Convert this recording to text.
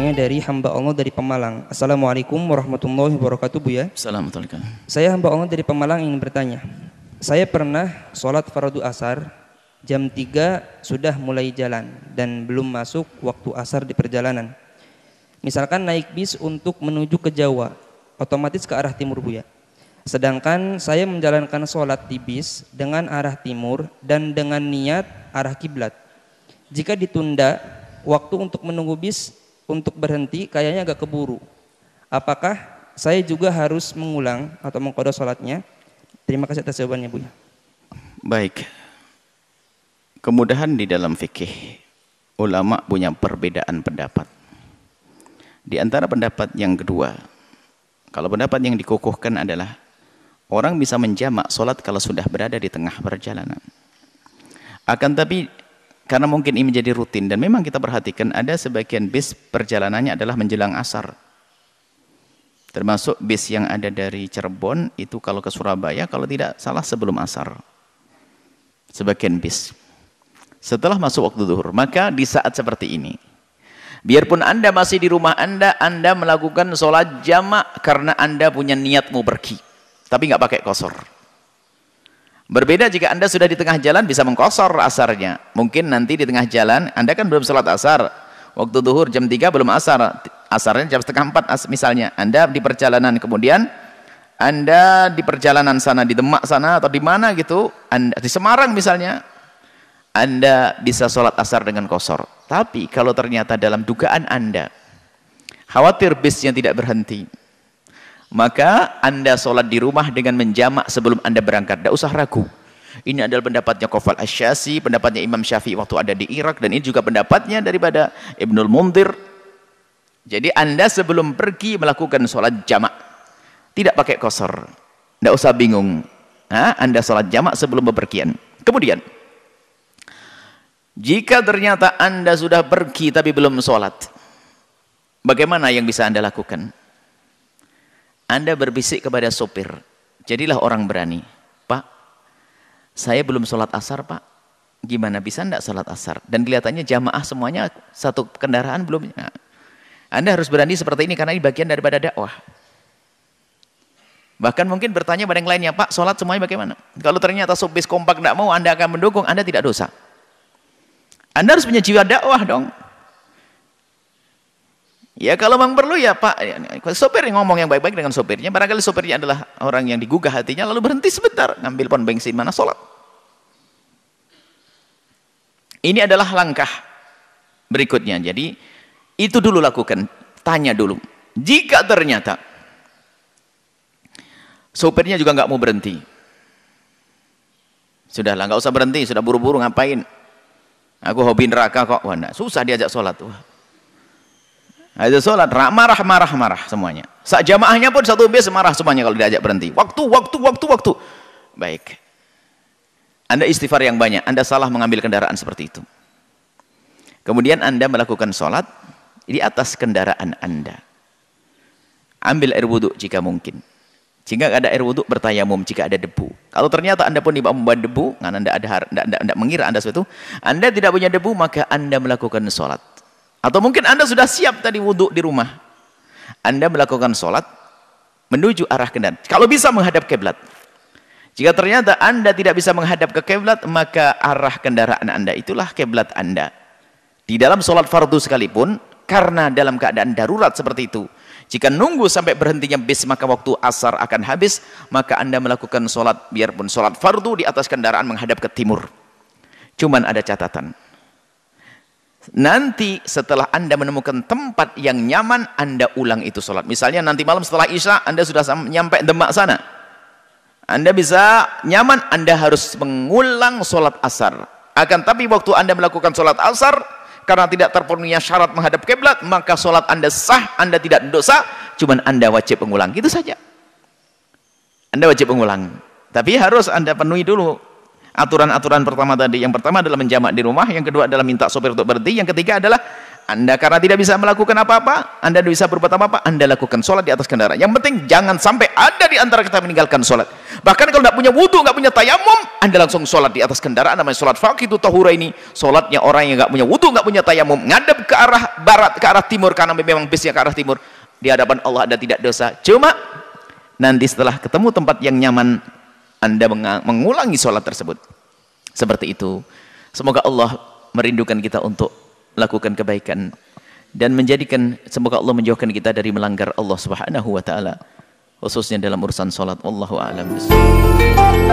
bertanya dari hamba Allah dari Pemalang. Assalamualaikum warahmatullahi wabarakatuh, Buya. Assalamualaikum. Saya hamba Allah dari Pemalang ingin bertanya. Saya pernah sholat fardu asar, jam 3 sudah mulai jalan dan belum masuk waktu asar di perjalanan. Misalkan naik bis untuk menuju ke Jawa, otomatis ke arah timur, Buya. Sedangkan saya menjalankan sholat di bis dengan arah timur dan dengan niat arah kiblat. Jika ditunda, waktu untuk menunggu bis untuk berhenti kayaknya agak keburu. Apakah saya juga harus mengulang atau mengqadha sholatnya? Terima kasih atas jawabannya, Buya. Baik. Kemudahan di dalam fikih, ulama punya perbedaan pendapat. Di antara pendapat yang kedua, kalau pendapat yang dikukuhkan adalah orang bisa menjamak sholat kalau sudah berada di tengah perjalanan. Akan tapi karena mungkin ini menjadi rutin dan memang kita perhatikan ada sebagian bis perjalanannya adalah menjelang asar. Termasuk bis yang ada dari Cirebon itu kalau ke Surabaya kalau tidak salah sebelum asar. Sebagian bis. Setelah masuk waktu zuhur, maka di saat seperti ini, biarpun Anda masih di rumah Anda melakukan sholat jamak karena Anda punya niat mau pergi, tapi nggak pakai qashar. Berbeda jika Anda sudah di tengah jalan bisa mengqashar asarnya. Mungkin nanti di tengah jalan Anda kan belum sholat asar, waktu zuhur jam 3 belum asar, asarnya jam setengah 4 misalnya. Anda di perjalanan, kemudian Anda di perjalanan sana di Demak sana atau di mana gitu, Anda di Semarang misalnya, Anda bisa sholat asar dengan qashar. Tapi kalau ternyata dalam dugaan Anda khawatir bisnya tidak berhenti, maka Anda sholat di rumah dengan menjamak sebelum Anda berangkat. Tidak usah ragu. Ini adalah pendapatnya Qafal Asy-Syazi, pendapatnya Imam Syafi'i waktu ada di Irak, dan ini juga pendapatnya daripada Ibnul Mundhir. Jadi Anda sebelum pergi melakukan sholat jamak, tidak pakai qashar. Tidak usah bingung. Anda sholat jamak sebelum bepergian. Kemudian, jika ternyata Anda sudah pergi tapi belum sholat, bagaimana yang bisa Anda lakukan? Anda berbisik kepada sopir. Jadilah orang berani. Pak, saya belum sholat asar, Pak. Gimana bisa enggak sholat asar? Dan kelihatannya jamaah semuanya satu kendaraan belum. Nah, Anda harus berani seperti ini karena ini bagian daripada dakwah. Bahkan mungkin bertanya pada yang lainnya, Pak, sholat semuanya bagaimana? Kalau ternyata sopir kompak tidak mau, Anda akan mendukung, Anda tidak dosa. Anda harus punya jiwa dakwah dong. Ya kalau memang perlu ya Pak, sopir yang ngomong yang baik-baik dengan sopirnya. Barangkali sopirnya adalah orang yang digugah hatinya, lalu berhenti sebentar, ngambil pom bensin mana sholat. Ini adalah langkah berikutnya. Jadi itu dulu lakukan, tanya dulu. Jika ternyata sopirnya juga nggak mau berhenti, sudahlah nggak usah berhenti, sudah buru-buru ngapain? Aku hobi neraka kok. Wah, nah, susah diajak sholat. Wah. Ada sholat, marah semuanya. Saat jamaahnya pun satu bis marah semuanya kalau diajak berhenti. Waktu. Baik. Anda istighfar yang banyak. Anda salah mengambil kendaraan seperti itu. Kemudian Anda melakukan sholat di atas kendaraan Anda. Ambil air wudhu jika mungkin. Jika ada air wudhu, bertayamum jika ada debu. Kalau ternyata Anda pun membawa debu, Anda tidak mengira Anda sesuatu, Anda tidak punya debu, maka Anda melakukan sholat. Atau mungkin Anda sudah siap tadi wudhu di rumah. Anda melakukan sholat menuju arah kendaraan. Kalau bisa menghadap kiblat. Jika ternyata Anda tidak bisa menghadap ke kiblat, maka arah kendaraan Anda itulah kiblat Anda. Di dalam sholat fardu sekalipun, karena dalam keadaan darurat seperti itu, jika nunggu sampai berhentinya bis maka waktu asar akan habis, maka Anda melakukan sholat, biarpun sholat fardu di atas kendaraan menghadap ke timur. Cuman ada catatan. Nanti setelah Anda menemukan tempat yang nyaman, Anda ulang itu sholat. Misalnya nanti malam setelah Isya, Anda sudah nyampe Demak sana. Anda bisa nyaman, Anda harus mengulang sholat asar. Akan tapi waktu Anda melakukan sholat asar, karena tidak terpenuhinya syarat menghadap kiblat, maka sholat Anda sah, Anda tidak dosa, cuman Anda wajib mengulang. Gitu saja. Anda wajib mengulang. Tapi harus Anda penuhi dulu aturan-aturan pertama tadi. Yang pertama adalah menjamak di rumah, yang kedua adalah minta sopir untuk berhenti, yang ketiga adalah Anda karena tidak bisa melakukan apa-apa, Anda tidak bisa berbuat apa-apa, Anda lakukan sholat di atas kendaraan. Yang penting jangan sampai ada di antara kita meninggalkan sholat. Bahkan kalau tidak punya wudu, nggak punya tayamum, Anda langsung sholat di atas kendaraan. Namanya sholat faqidu tahura ini. Sholatnya orang yang nggak punya wudu, nggak punya tayamum, ngadep ke arah barat, ke arah timur, karena memang bisnya ke arah timur. Di hadapan Allah Anda tidak dosa. Cuma nanti setelah ketemu tempat yang nyaman, Anda mengulangi sholat tersebut. Seperti itu. Semoga Allah merindukan kita untuk melakukan kebaikan dan menjadikan, semoga Allah menjauhkan kita dari melanggar Allah Subhanahu wa taala, khususnya dalam urusan salat. Wallahu a'lam bishawab.